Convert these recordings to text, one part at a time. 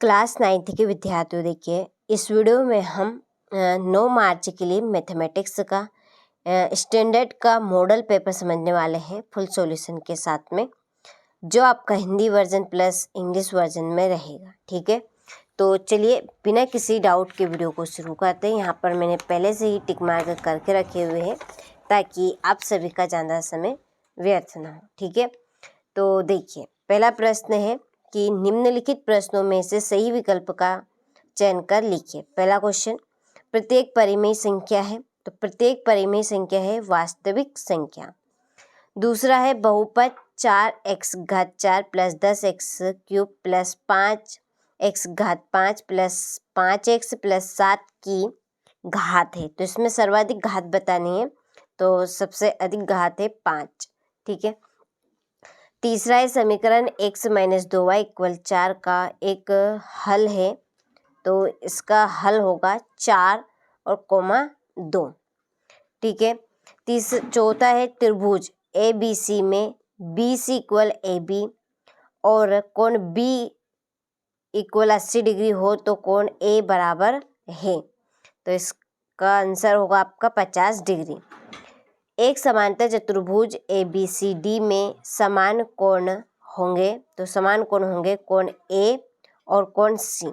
Class 9th के विद्यार्थियों, देखिए इस वीडियो में हम 9 मार्च के लिए मैथमेटिक्स का स्टैंडर्ड का मॉडल पेपर समझने वाले हैं फुल सॉल्यूशन के साथ में, जो आपका Hindi version plus English version में रहेगा। ठीक है, तो चलिए बिना किसी डाउट के वीडियो को शुरू करते हैं। यहाँ पर मैंने पहले से ही टिक मार्क करके रखे हुए हैं ताकि आप सभी का ज़्यादा समय व्यर्थ ना हो। ठीक है, तो देखिए पहला प्रश्न है कि निम्नलिखित प्रश्नों में से सही विकल्प का चयन कर लिखिए। पहला क्वेश्चन, प्रत्येक परिमेय संख्या है, तो प्रत्येक परिमेय संख्या है वास्तविक संख्या। दूसरा है बहुपद 4x⁴ plus 10x³ plus 5x⁵ plus 5x plus 7 की घात है, तो इसमें सर्वाधिक घात बतानी है, तो सबसे अधिक घात है 5। ठीक है, तीसरा है समीकरण x - 2y = 4 का एक हल है, तो इसका हल होगा 4 और 2। ठीक है, चौथा है त्रिभुज ABC में BC = AB और कोण B = 80 डिग्री हो तो कोण A बराबर है, तो इसका आंसर होगा आपका 50 डिग्री। एक समांतर चतुर्भुज ABCD में समान कोण होंगे, तो समान कोण होंगे कोण A और कोण C।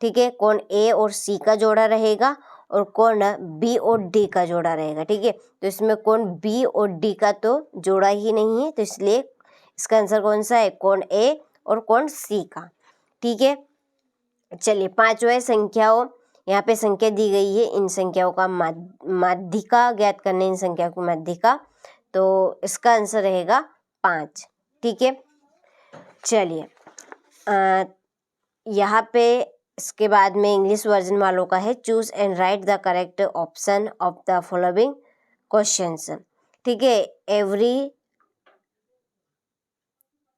ठीक है, कोण A और C का जोड़ा रहेगा और कोण B और D का जोड़ा रहेगा। ठीक है, तो इसमें कोण B और D का तो जोड़ा ही नहीं है, तो इसलिए इसका आंसर कौन सा है, कोण A और कोण C का। ठीक है, चलिए पांचवा संख्याओं, यहाँ पे संख्या दी गई है, इन संख्याओं का माध्यिका ज्ञात करने, इन संख्याओं की माध्यिका, तो इसका आंसर रहेगा 5। ठीक है, चलिए यहाँ पे इसके बाद में इंग्लिश वर्जन वालों का है, choose and right the correct option of the following questions. ठीक है, एवरी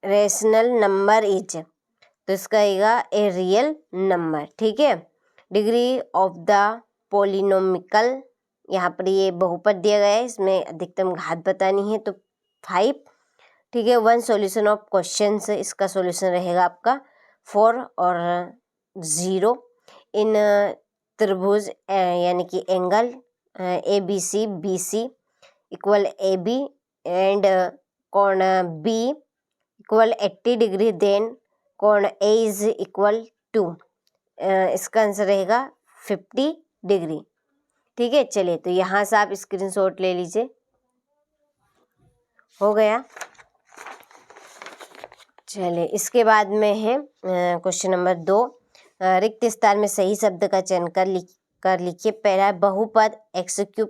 रेशनल नंबर इज, तो इसका आएगा ए रियल नंबर। ठीक है, डिग्री ऑफ द पॉलिनोमिकल, यहाँ पर ये बहुपद दिया गया है, इसमें अधिकतम घात बतानी है, तो 5। ठीक है, 1 सॉल्यूशन ऑफ क्वेश्चंस, इसका सॉल्यूशन रहेगा आपका 4 और 0। इन त्रिभुज यानी कि angle ABC BC = AB and कोण B = 80 डिग्री, देन कोण A = 2, इसका आंसर रहेगा 50 डिग्री। ठीक है, चलिए तो यहाँ से आप स्क्रीनशॉट ले लीजिए, हो गया। चलिए इसके बाद में है क्वेश्चन नंबर 2, रिक्त स्थान में सही शब्द का चयन कर लिखिए। पहला बहुपद x³ -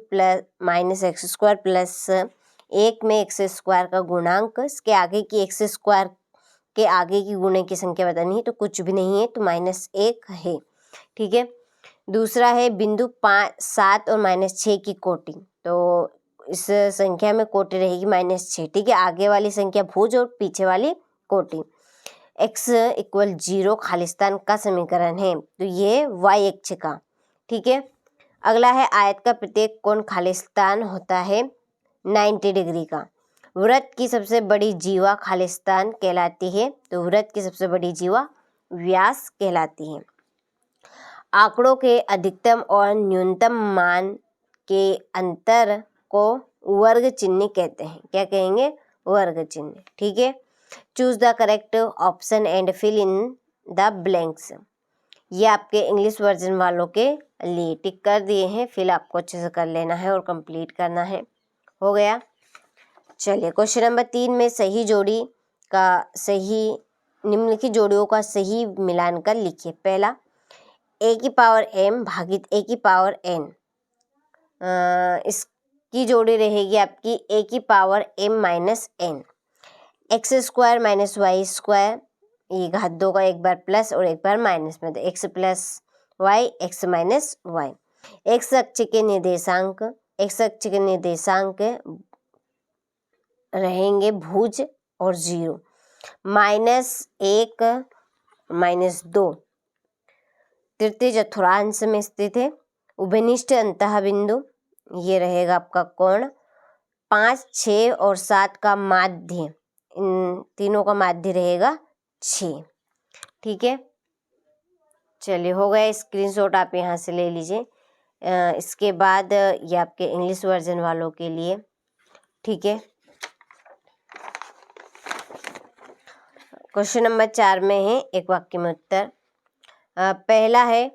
x² प्लस 1 में x² का गुणांक, इसके आगे की x² के आगे की गुणे की संख्या बतानी है, तो कुछ भी नहीं है, तो -1 है। ठीक है, दूसरा है बिंदु 7 और -6 की कोटि, तो इस संख्या में कोटि रहेगी -6। ठीक है, आगे वाली संख्या भुज और पीछे वाली कोटि। x = 0 खालिस्तान का समीकरण है, तो ये y अक्ष का। ठीक है, अगला है आयत का प्रत्येक कोण खालिस्तान होता है 90 डिग्री का। वृत्त की सबसे बड़ी जीवा खालिस्तान कहलाती है, तो वृत्त की सबसे बड़ी जीवा व्यास कहलाती है। आंकड़ों के अधिकतम और न्यूनतम मान के अंतर को वर्ग चिन्ह कहते हैं। क्या कहेंगे, वर्ग चिन्ह। ठीक है, choose the correct option and fill in the blanks, ये आपके इंग्लिश वर्जन वालों के लिए टिक कर दिए हैं, फिल आपको अच्छे से कर लेना है और कंप्लीट करना है। हो गया, चलिए क्वेश्चन नंबर 3 में सही जोड़ी का सही निम्नलिखित जोड़ियों का सही मिलान कर लिखिए। पहला a⁴m भागित a⁴n, इसकी जोड़ी रहेगी आपकी a⁴m - n। x² - y², ये घात 2 का एक बार प्लस और एक बार माइनस में, तो x + y x - y। x अक्ष के निर्देशांक रहेंगे भुज और 0, -1 -2 तृतीय चतुर्थांश में स्थित है। उभयनिष्ठ अंतः बिंदु, ये रहेगा आपका कोण। 5, 6 और 7 का माध्य, इन तीनों का माध्य रहेगा 6। ठीक है, चलिए हो गया स्क्रीनशॉट, आप यहाँ से ले लीजिए। इसके बाद ये आपके इंग्लिश वर्जन वालों के लिए, ठीक है। क्वेश्चन नंबर 4 में है एक वाक्य में उत्तर। पहला है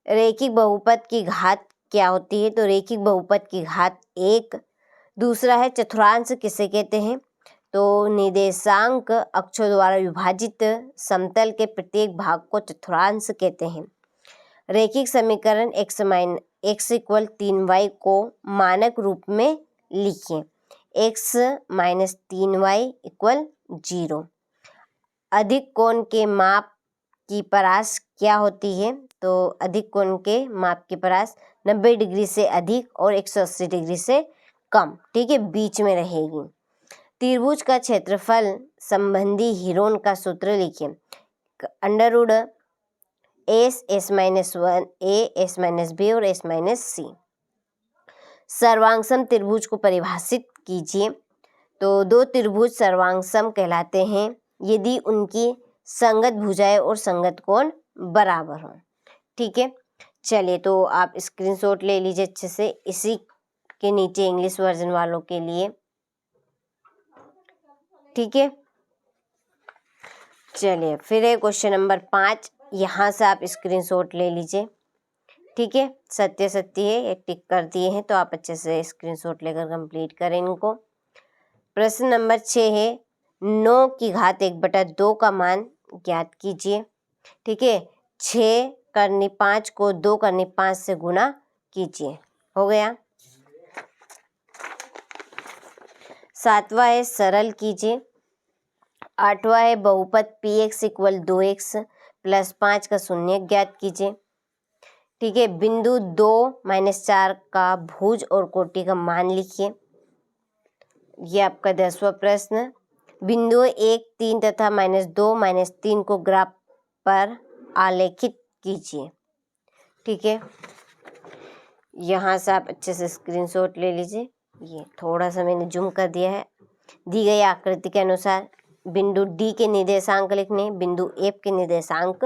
रैखिक बहुपद की घात क्या होती है, तो रैखिक बहुपद की घात 1। दूसरा है चतुर्थांश किसे कहते हैं, तो निर्देशांक अक्षों द्वारा विभाजित समतल के प्रत्येक भाग को चतुर्थांश कहते हैं। रैखिक समीकरण x इक्वल 3y को मानक रूप में लिखिए, x माइनस 3y इक्वल 0। अधिक कोण के माप की परास क्या होती है, तो अधिक कोण के माप की परास 90 डिग्री से अधिक और 180 डिग्री से कम, ठीक है, बीच में रहेगी। त्रिभुज का क्षेत्रफल संबंधी हीरोन का सूत्र लिखिए, अंडर एस माइनस 1 ए, एस माइनस बी और एस माइनस सी। सर्वांगसम त्रिभुज को परिभाषित कीजिए, तो दो त्रिभुज सर्वांगसम कहलाते हैं यदि उनकी संगत भुजाएं और संगत कोण बराबर हो, ठीक है। चलिए तो आप स्क्रीनशॉट ले लीजिए अच्छे से, इसी के नीचे इंग्लिश वर्जन वालों के लिए, ठीक है। चलिए फिर है क्वेश्चन नंबर 5, यहाँ से आप स्क्रीनशॉट ले लीजिए, ठीक है। सत्य सत्य है, एक टिक कर दिए हैं, तो आप अच्छे से स्क्रीनशॉट लेकर कंप्लीट करें इनको। प्रश्न नंबर 6 है 9 की घात 1/2 का मान ज्ञात कीजिए, ठीक है। 6 करनी 5 को 2 करनी 5 से गुना कीजिए, हो गया। 7वां है सरल कीजिए। 8वां है बहुपद px इक्वल 2x प्लस 5 का शून्य ज्ञात कीजिए, ठीक है। बिंदु 2 माइनस 4 का भुज और कोटि का मान लिखिए। ये आपका 10वां प्रश्न। बिंदु 1, 3 तथा -2 -3 को ग्राफ पर आलेखित कीजिए, ठीक है। यहाँ से आप अच्छे से स्क्रीनशॉट ले लीजिए। ये थोड़ा सा मैंने जूम कर दिया है। दी गई आकृति के अनुसार बिंदु डी के निर्देशांक लिखने हैं, बिंदु एफ के निर्देशांक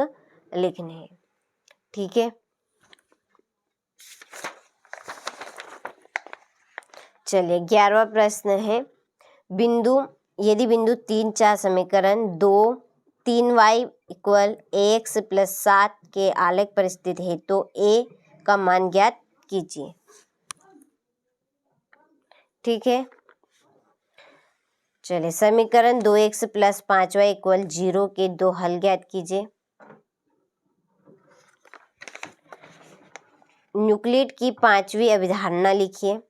लिखने हैं, ठीक है। चलिए 11वां प्रश्न है यदि बिंदु 3, 4 समीकरण 2, 3y इक्वल ax प्लस 7 के आलेख पर स्थित है तो a का मान ज्ञात कीजिए, ठीक है। चलिए समीकरण 2x प्लस 5y इक्वल 0 के 2 हल ज्ञात कीजिए। न्यूक्लिड की 5वीं अभिधारणा लिखिए।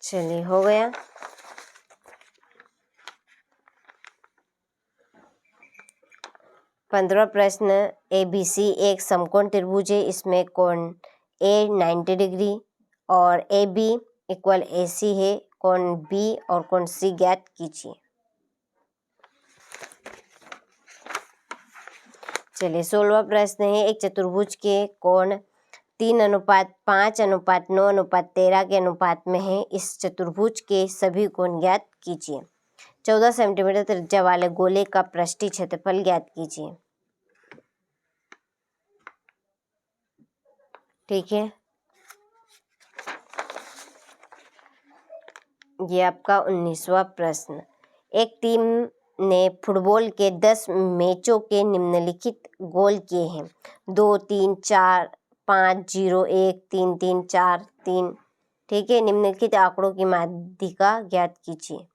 चलिए हो गया। पंद्रह प्रश्न ABC एक समकोण त्रिभुज है, इसमें कोण A 90 डिग्री और AB इक्वल AC है, कोण B और कोण C ज्ञात कीजिए। चलिए 16वां प्रश्न है एक चतुर्भुज के कोण 3:5:9:13 के अनुपात में है, इस चतुर्भुज के सभी कोण ज्ञात कीजिए। 14 सेंटीमीटर त्रिज्या वाले गोले का पृष्ठीय क्षेत्रफल ज्ञात कीजिए, ठीक है। ये आपका 19वां प्रश्न। एक टीम ने फुटबॉल के 10 मैचों के निम्नलिखित गोल किए हैं 2, 3, 4, 5, 0, 1, 3, 3, 4, 3, ठीक है। निम्नलिखित आंकड़ों की माध्यिका ज्ञात कीजिए।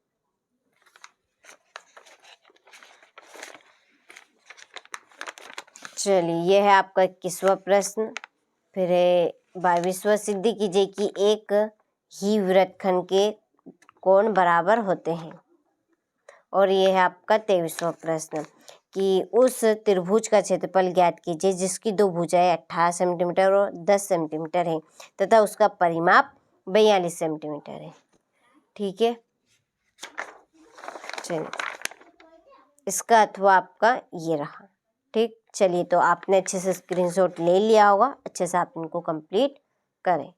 चलिए यह है आपका 21वां प्रश्न। फिर 22वां सिद्ध कीजिए कि एक ही वृत्तखंड के कोण बराबर होते हैं। और ये है आपका 23वां प्रश्न कि उस त्रिभुज का क्षेत्रफल ज्ञात कीजिए जिसकी दो भुजाएं 18 सेंटीमीटर और 10 सेंटीमीटर है तथा उसका परिमाप 42 सेंटीमीटर है, ठीक है। चलिए इसका अथवा आपका ये रहा, ठीक। चलिए तो आपने अच्छे से स्क्रीनशॉट ले लिया होगा, अच्छे से आप इनको कंप्लीट करें।